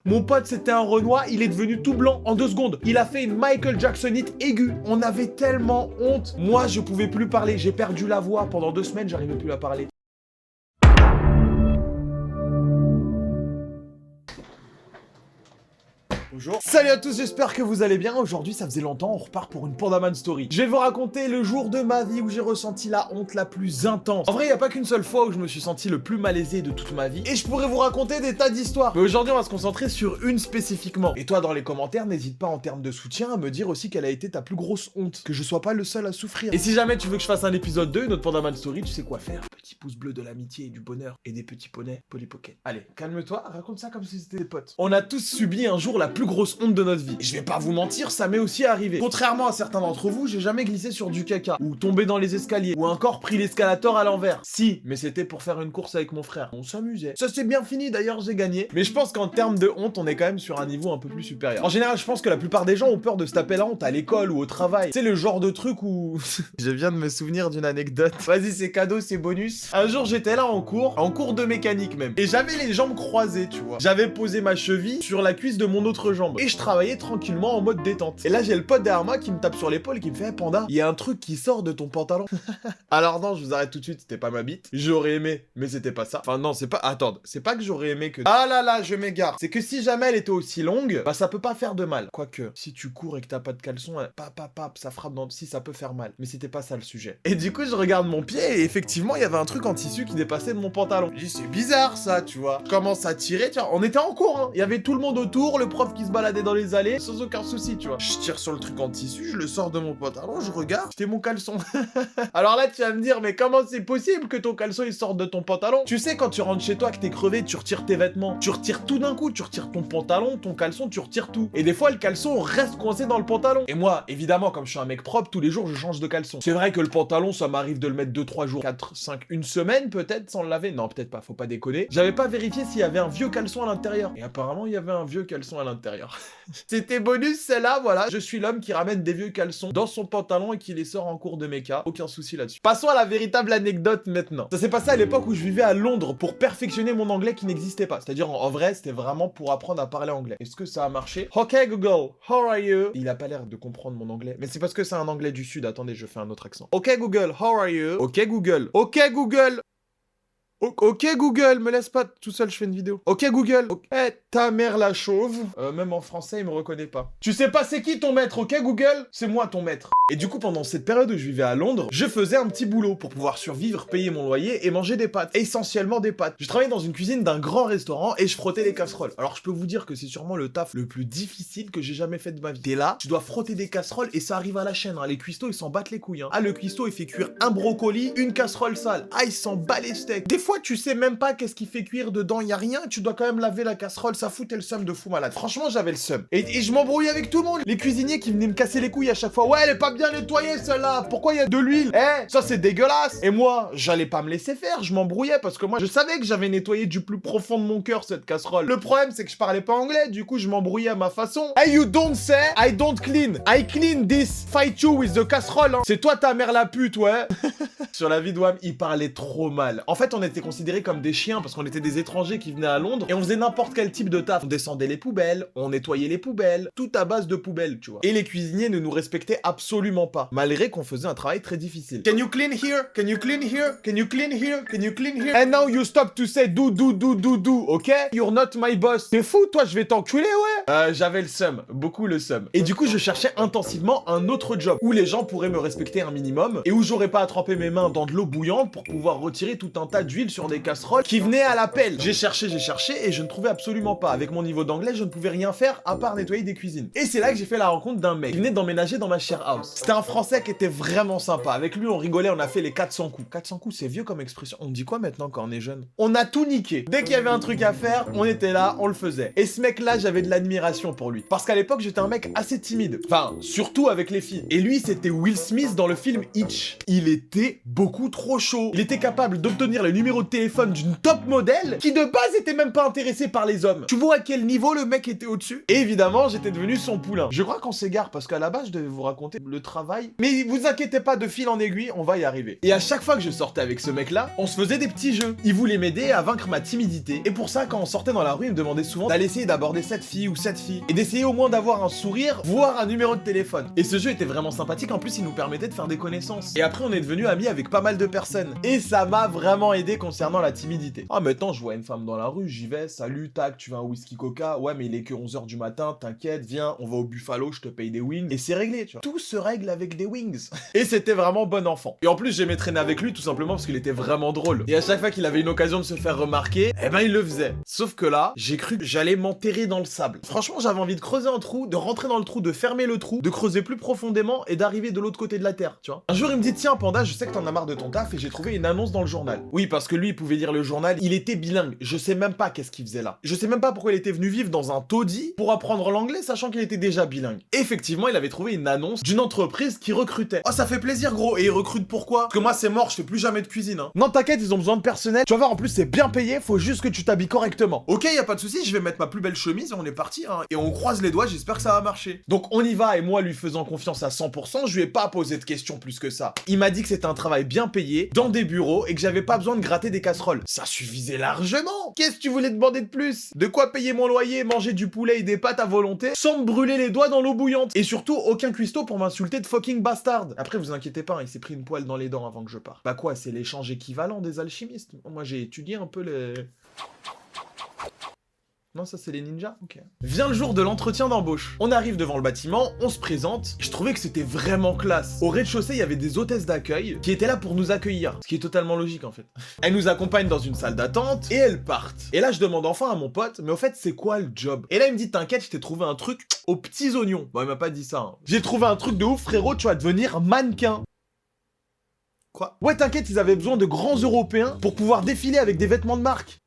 Mon pote, c'était un Renoir, il est devenu tout blanc en 2 secondes. Il a fait une Michael Jacksonite aiguë. On avait tellement honte. Moi, je pouvais plus parler. J'ai perdu la voix. Pendant 2 semaines, j'arrivais plus à parler. Bonjour. Salut à tous, j'espère que vous allez bien. Aujourd'hui, ça faisait longtemps, on repart pour une Pandaman Story. Je vais vous raconter le jour de ma vie où j'ai ressenti la honte la plus intense. En vrai, il n'y a pas qu'une seule fois où je me suis senti le plus malaisé de toute ma vie. Et je pourrais vous raconter des tas d'histoires. Mais aujourd'hui, on va se concentrer sur une spécifiquement. Et toi, dans les commentaires, n'hésite pas en termes de soutien à me dire aussi quelle a été ta plus grosse honte. Que je sois pas le seul à souffrir. Et si jamais tu veux que je fasse un épisode 2, une autre Pandaman Story, tu sais quoi faire. Petit pouce bleu de l'amitié et du bonheur. Et des petits poneys polypocket. Allez, calme-toi, raconte ça comme si c'était des potes. On a tous subi un jour la plus grosse honte de notre vie. Et je vais pas vous mentir, ça m'est aussi arrivé. Contrairement à certains d'entre vous, j'ai jamais glissé sur du caca, ou tombé dans les escaliers, ou encore pris l'escalator à l'envers. Si, mais c'était pour faire une course avec mon frère. On s'amusait. Ça s'est bien fini, d'ailleurs j'ai gagné. Mais je pense qu'en termes de honte, on est quand même sur un niveau un peu plus supérieur. En général, je pense que la plupart des gens ont peur de se taper la honte à l'école ou au travail. C'est le genre de truc où... Je viens de me souvenir d'une anecdote. Vas-y, c'est cadeau, c'est bonus. Un jour, j'étais là en cours de mécanique même. Et j'avais les jambes croisées, tu vois. J'avais posé ma cheville sur la cuisse de mon autre jambe. Et je travaillais tranquillement en mode détente. Et là, j'ai le pote derrière moi qui me tape sur l'épaule et qui me fait hey, Panda, il y a un truc qui sort de ton pantalon. Alors non, je vous arrête tout de suite, c'était pas ma bite. J'aurais aimé, mais c'était pas ça. Enfin non, c'est pas... Attends, c'est pas que j'aurais aimé que... Ah là là, je m'égare. C'est que si jamais elle était aussi longue, bah ça peut pas faire de mal. Quoique, si tu cours et que t'as pas de caleçon, ça frappe dans... Si, ça peut faire mal. Mais c'était pas ça le sujet. Et du coup, je regarde mon pied et effectivement, il y avait un truc en tissu qui dépassait de mon pantalon. Je dis, c'est bizarre ça, tu vois. Je commence à tirer, tiens, on était en cours, hein. Il y avait tout le monde autour, le prof qui se baladait dans les allées, sans aucun souci, tu vois. Je tire sur le truc en tissu, je le sors de mon pantalon, je regarde, c'était mon caleçon. Alors là, tu vas me dire, mais comment c'est possible que ton caleçon il sorte de ton pantalon? Tu sais, quand tu rentres chez toi, que t'es crevé, tu retires tes vêtements, tu retires tout d'un coup, tu retires ton pantalon, ton caleçon, tu retires tout. Et des fois, le caleçon reste coincé dans le pantalon. Et moi, évidemment, comme je suis un mec propre, tous les jours, je change de caleçon. C'est vrai que le pantalon, ça m'arrive de le mettre 2-3 jours, 4, 5, une semaine peut-être sans le laver. Non, peut-être pas, faut pas déconner. J'avais pas vérifié s'il y avait un vieux caleçon à l'intérieur. Et apparemment, il y avait un vieux caleçon à l'intérieur. C'était bonus, celle-là, voilà. Je suis l'homme qui ramène des vieux caleçons dans son pantalon et qui les sort en cours de méca. Aucun souci là-dessus. Passons à la véritable anecdote maintenant. Ça s'est passé à l'époque où je vivais à Londres pour perfectionner mon anglais qui n'existait pas. C'est-à-dire, en vrai, c'était vraiment pour apprendre à parler anglais. Est-ce que ça a marché? Ok Google, how are you? Il a pas l'air de comprendre mon anglais. Mais c'est parce que c'est un anglais du sud. Attendez, je fais un autre accent. Ok Google, how are you? Ok Google. Ok Google. Ok Google, me laisse pas tout seul, je fais une vidéo. Ok Google. Ok, ta mère la chauve. Même en français, il me reconnaît pas. Tu sais pas c'est qui ton maître, ok Google? C'est moi ton maître. Et du coup, pendant cette période où je vivais à Londres, je faisais un petit boulot pour pouvoir survivre, payer mon loyer et manger des pâtes. Essentiellement des pâtes. Je travaillais dans une cuisine d'un grand restaurant et je frottais les casseroles. Alors je peux vous dire que c'est sûrement le taf le plus difficile que j'ai jamais fait de ma vie. T'es là, tu dois frotter des casseroles et ça arrive à la chaîne. Hein. Les cuistots, ils s'en battent les couilles. Hein. Ah, le cuistot, il fait cuire un brocoli, une casserole sale. Ah, il s'en bat les steaks. Des fois, tu sais même pas qu'est-ce qui fait cuire dedans, y a rien, tu dois quand même laver la casserole, ça foutait le seum de fou malade. Franchement, j'avais le seum. Et je m'embrouillais avec tout le monde. Les cuisiniers qui venaient me casser les couilles à chaque fois. Ouais, elle est pas bien nettoyée celle-là. Pourquoi il y a de l'huile? Ça c'est dégueulasse. Et moi, j'allais pas me laisser faire, je m'embrouillais parce que moi, je savais que j'avais nettoyé du plus profond de mon cœur cette casserole. Le problème, c'est que je parlais pas anglais, du coup, je m'embrouillais à ma façon. Hey, you don't say I don't clean. I clean this. Fight you with the casserole. Hein. C'est toi ta mère la pute, ouais. Sur la vie de Wham, il parlait trop mal. En fait, on était considérés comme des chiens parce qu'on était des étrangers qui venaient à Londres et on faisait n'importe quel type de taf. On descendait les poubelles, on nettoyait les poubelles, tout à base de poubelles, tu vois. Et les cuisiniers ne nous respectaient absolument pas, malgré qu'on faisait un travail très difficile. Can you clean here? Can you clean here? Can you clean here? Can you clean here? And now you stop to say do, ok? You're not my boss. T'es fou, toi, je vais t'enculer, ouais? J'avais le seum, beaucoup le seum. Et du coup, je cherchais intensivement un autre job où les gens pourraient me respecter un minimum et où j'aurais pas à tremper mes mains dans de l'eau bouillante pour pouvoir retirer tout un tas d'huile sur des casseroles qui venaient à la pelle. J'ai cherché et je ne trouvais absolument pas. Avec mon niveau d'anglais, je ne pouvais rien faire à part nettoyer des cuisines. Et c'est là que j'ai fait la rencontre d'un mec qui venait d'emménager dans ma share house. C'était un Français qui était vraiment sympa. Avec lui, on rigolait, on a fait les 400 coups. 400 coups, c'est vieux comme expression. On dit quoi maintenant quand on est jeune? On a tout niqué. Dès qu'il y avait un truc à faire, on était là, on le faisait. Et ce mec-là, j'avais de l'admiration pour lui. Parce qu'à l'époque, j'étais un mec assez timide. Enfin, surtout avec les filles. Et lui, c'était Will Smith dans le film Hitch. Il était beaucoup trop chaud. Il était capable d'obtenir le numéro numéro de téléphone d'une top modèle qui de base était même pas intéressée par les hommes. Tu vois à quel niveau le mec était au-dessus? Et évidemment, j'étais devenu son poulain. Je crois qu'on s'égare parce qu'à la base, je devais vous raconter le travail. Mais vous inquiétez pas, de fil en aiguille, on va y arriver. Et à chaque fois que je sortais avec ce mec-là, on se faisait des petits jeux. Il voulait m'aider à vaincre ma timidité. Et pour ça, quand on sortait dans la rue, il me demandait souvent d'aller essayer d'aborder cette fille ou cette fille. Et d'essayer au moins d'avoir un sourire, voire un numéro de téléphone. Et ce jeu était vraiment sympathique. En plus, il nous permettait de faire des connaissances. Et après, on est devenus amis avec pas mal de personnes. Et ça m'a vraiment aidé concernant la timidité. Ah, maintenant, je vois une femme dans la rue, j'y vais, salut, tac, tu veux un whisky coca? Ouais, mais il est que 11 h du matin, t'inquiète, viens, on va au Buffalo, je te paye des wings. Et c'est réglé, tu vois. Tout se règle avec des wings. Et c'était vraiment bon enfant. Et en plus, j'aimais traîner avec lui tout simplement parce qu'il était vraiment drôle. Et à chaque fois qu'il avait une occasion de se faire remarquer, eh ben il le faisait. Sauf que là, j'ai cru que j'allais m'enterrer dans le sable. Franchement, j'avais envie de creuser un trou, de rentrer dans le trou, de fermer le trou, de creuser plus profondément et d'arriver de l'autre côté de la terre, tu vois. Un jour, il me dit, tiens, Panda, je sais que t'en as marre de ton taf et j'ai trouvé une annonce dans le journal. Oui, parce que lui, il pouvait lire le journal, il était bilingue. Je sais même pas qu'est-ce qu'il faisait là. Je sais même pas pourquoi il était venu vivre dans un taudis pour apprendre l'anglais, sachant qu'il était déjà bilingue. Et effectivement, il avait trouvé une annonce d'une entreprise qui recrutait. Oh, ça fait plaisir, gros. Et ils recrutent pourquoi? Parce que moi, c'est mort, je fais plus jamais de cuisine, hein. Non, t'inquiète, ils ont besoin de personnel. Tu vas voir, en plus, c'est bien payé, faut juste que tu t'habilles correctement. Ok, y a pas de souci, je vais mettre ma plus belle chemise et on est parti, hein. Et on croise les doigts, j'espère que ça va marcher. Donc, on y va, et moi, lui faisant confiance à 100%, je lui ai pas posé de questions plus que ça. Il m'a dit que c'était un travail bien payé, dans des bureaux, et que j'avais pas besoin de gratter des casseroles. Ça suffisait largement. Qu'est-ce que tu voulais demander de plus? De quoi payer mon loyer, manger du poulet et des pâtes à volonté, sans me brûler les doigts dans l'eau bouillante. Et surtout, aucun cuistot pour m'insulter de fucking bastard. Après, vous inquiétez pas, hein, il s'est pris une poêle dans les dents avant que je parte. Bah quoi, c'est l'échange équivalent des alchimistes. Moi, j'ai étudié un peu les... Non, ça c'est les ninjas? Ok. Vient le jour de l'entretien d'embauche. On arrive devant le bâtiment, on se présente. Je trouvais que c'était vraiment classe. Au rez-de-chaussée, il y avait des hôtesses d'accueil qui étaient là pour nous accueillir. Ce qui est totalement logique en fait. Elles nous accompagnent dans une salle d'attente et elles partent. Et là, je demande enfin à mon pote, mais au fait, c'est quoi le job? Et là, il me dit, t'inquiète, je t'ai trouvé un truc aux petits oignons. Bon, il m'a pas dit ça, hein. J'ai trouvé un truc de ouf, frérot, tu vas devenir mannequin. Quoi? Ouais, t'inquiète, ils avaient besoin de grands Européens pour pouvoir défiler avec des vêtements de marque.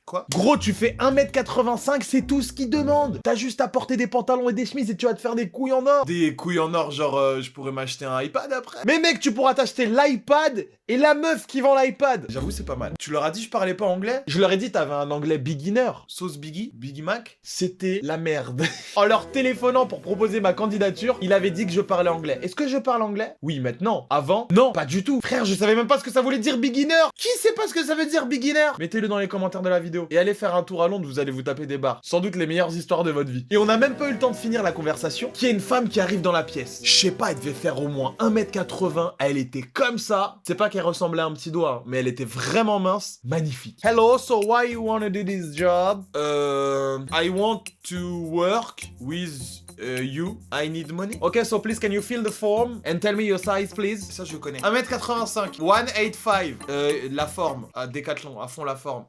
Quoi? Gros, tu fais 1m85, c'est tout ce qu'ils demandent. T'as juste à porter des pantalons et des chemises et tu vas te faire des couilles en or. Des couilles en or, genre, je pourrais m'acheter un iPad après. Mais mec, tu pourras t'acheter l'iPad et la meuf qui vend l'iPad. J'avoue, c'est pas mal. Tu leur as dit je parlais pas anglais? Je leur ai dit t'avais un anglais beginner. Sauce Biggie? Biggie Mac? C'était la merde. En leur téléphonant pour proposer ma candidature, il avait dit que je parlais anglais. Est-ce que je parle anglais? Oui, maintenant. Avant? Non, pas du tout. Frère, je savais même pas ce que ça voulait dire beginner. Qui sait pas ce que ça veut dire beginner? Mettez-le dans les commentaires de la vidéo. Et allez faire un tour à Londres, vous allez vous taper des barres. Sans doute les meilleures histoires de votre vie. Et on a même pas eu le temps de finir la conversation qu'il y a une femme qui arrive dans la pièce. Je sais pas, elle devait faire au moins 1m80. Elle était comme ça. C'est pas qu'elle ressemblait à un petit doigt, hein, mais elle était vraiment mince. Magnifique. Hello, so why you wanna do this job? I want to work with... you, I need money. Okay, so please can you fill the form and tell me your size, please? Ça, je connais. 1m85, 185. La forme, à Decathlon, à fond la forme.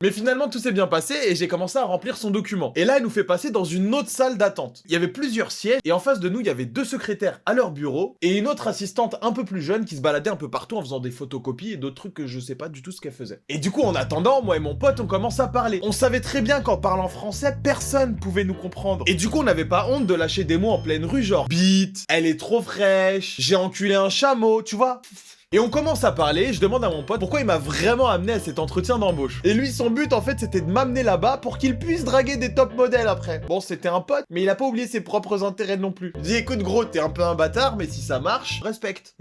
Mais finalement, tout s'est bien passé et j'ai commencé à remplir son document. Et là, elle nous fait passer dans une autre salle d'attente. Il y avait plusieurs sièges et en face de nous, il y avait 2 secrétaires à leur bureau et une autre assistante un peu plus jeune qui se baladait un peu partout en faisant des photocopies et d'autres trucs que je sais pas du tout ce qu'elle faisait. Et du coup, en attendant, moi et mon pote, on commence à parler. On savait très bien qu'en parlant français, personne pouvait nous comprendre. Et du coup, on n'avait pas honte de lâcher des mots en pleine rue, genre « bite »,« elle est trop fraîche »,« j'ai enculé un chameau », tu vois. Et on commence à parler, je demande à mon pote pourquoi il m'a vraiment amené à cet entretien d'embauche. Et lui, son but, en fait, c'était de m'amener là-bas pour qu'il puisse draguer des top modèles après. Bon, c'était un pote, mais il a pas oublié ses propres intérêts non plus. Je dis, écoute, gros, t'es un peu un bâtard, mais si ça marche, respecte,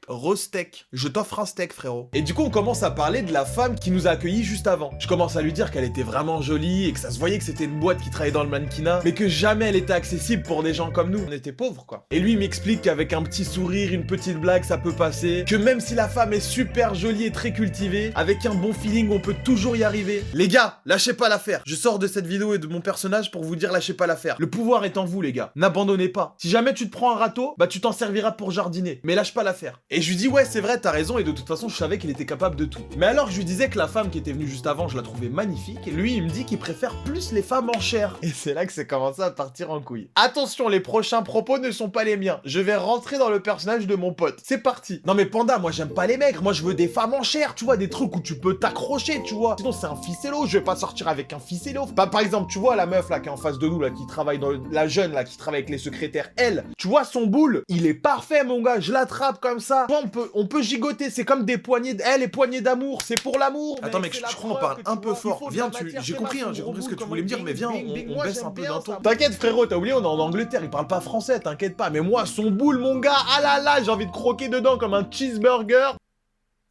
rostec. Je t'offre un steak, frérot. Et du coup, on commence à parler de la femme qui nous a accueillis juste avant. Je commence à lui dire qu'elle était vraiment jolie et que ça se voyait que c'était une boîte qui travaillait dans le mannequinat, mais que jamais elle était accessible pour des gens comme nous. On était pauvres, quoi. Et lui, il m'explique qu'avec un petit sourire, une petite blague, ça peut passer, que même si la femme est super jolie et très cultivée, avec un bon feeling, on peut toujours y arriver. Les gars, lâchez pas l'affaire. Je sors de cette vidéo et de mon personnage pour vous dire lâchez pas l'affaire. Le pouvoir est en vous, les gars. N'abandonnez pas. Si jamais tu te prends un râteau, bah tu t'en serviras pour jardiner. Mais lâche pas l'affaire. Et je lui dis ouais, c'est vrai, t'as raison, et de toute façon, je savais qu'il était capable de tout. Mais alors que je lui disais que la femme qui était venue juste avant, je la trouvais magnifique, lui, il me dit qu'il préfère plus les femmes en chair. Et c'est là que c'est commencé à partir en couille. Attention, les prochains propos ne sont pas les miens. Je vais rentrer dans le personnage de mon pote. C'est parti. Non mais Panda, moi j'aime pas les mecs, moi je veux des femmes en chair, tu vois, des trucs où tu peux t'accrocher, tu vois. Sinon c'est un ficello, je vais pas sortir avec un ficello. Bah, par exemple, tu vois la meuf là qui est en face de nous là, qui travaille dans la jeune là, qui travaille avec les secrétaires, elle, tu vois son boule, il est parfait mon gars, je l'attrape comme ça. Tu vois, on peut gigoter, c'est comme des poignées, les poignées d'amour, c'est pour l'amour. Attends mec, je crois qu'on parle un peu fort. Viens, j'ai compris ce que tu voulais me dire, mais viens, on baisse un peu d'un ton. T'inquiète frérot, t'as oublié, on est en Angleterre, il parle pas français, t'inquiète pas. Mais moi, son boule mon gars, ah là là, j'ai envie de croquer dedans comme un cheeseburger.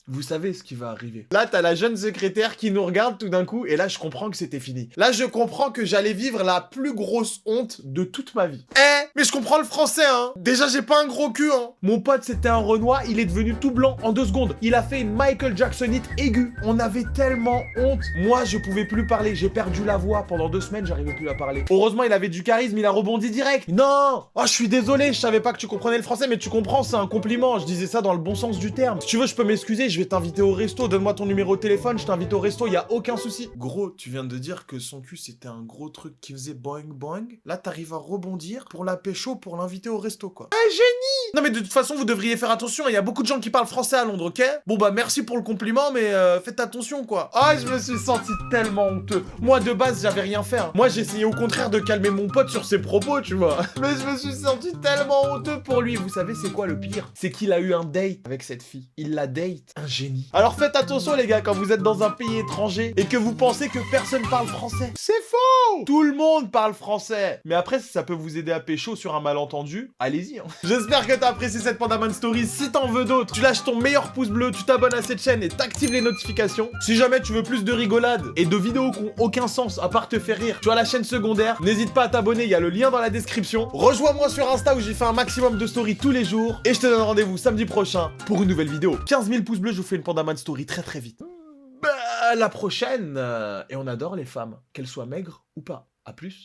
Vous savez ce qui va arriver. Là, t'as la jeune secrétaire qui nous regarde tout d'un coup, et là, je comprends que c'était fini. Là, je comprends que j'allais vivre la plus grosse honte de toute ma vie. Mais je comprends le français, hein. Déjà, j'ai pas un gros cul, hein. Mon pote, c'était un Renoir, il est devenu tout blanc en 2 secondes. Il a fait une Michael Jacksonite aiguë. On avait tellement honte. Moi, je pouvais plus parler. J'ai perdu la voix. Pendant 2 semaines, j'arrivais plus à parler. Heureusement, il avait du charisme, il a rebondi direct. Non! Oh, je suis désolé, je savais pas que tu comprenais le français, mais tu comprends, c'est un compliment. Je disais ça dans le bon sens du terme. Si tu veux, je peux m'excuser, je vais t'inviter au resto, donne-moi ton numéro de téléphone, je t'invite au resto, y a aucun souci. Gros, tu viens de dire que son cul c'était un gros truc qui faisait boing boing. Là, t'arrives à rebondir pour la pécho, pour l'inviter au resto, quoi. Ah, génie! Non mais de toute façon, vous devriez faire attention, il y a beaucoup de gens qui parlent français à Londres, ok? Bon bah merci pour le compliment, mais faites attention, quoi. Ah, je me suis senti tellement honteux. Moi, de base, j'avais rien fait, hein. Moi, j'essayais au contraire de calmer mon pote sur ses propos, tu vois. Mais je me suis senti tellement honteux pour lui. Vous savez, c'est quoi le pire? C'est qu'il a eu un date avec cette fille. Il la date. Un génie. Alors faites attention les gars quand vous êtes dans un pays étranger et que vous pensez que personne parle français. C'est faux! Tout le monde parle français. Mais après, si ça peut vous aider à pécho sur un malentendu, allez-y. Hein. J'espère que t'as apprécié cette Pandaman Story. Si t'en veux d'autres, tu lâches ton meilleur pouce bleu, tu t'abonnes à cette chaîne et t'actives les notifications. Si jamais tu veux plus de rigolade et de vidéos qui ont aucun sens à part te faire rire, tu as la chaîne secondaire. N'hésite pas à t'abonner, il y a le lien dans la description. Rejoins-moi sur Insta où j'y fais un maximum de stories tous les jours. Et je te donne rendez-vous samedi prochain pour une nouvelle vidéo. 15 000 pouces bleus, je vous fais une Pandaman Story très vite. Bah, la prochaine, et on adore les femmes, qu'elles soient maigres ou pas. À plus.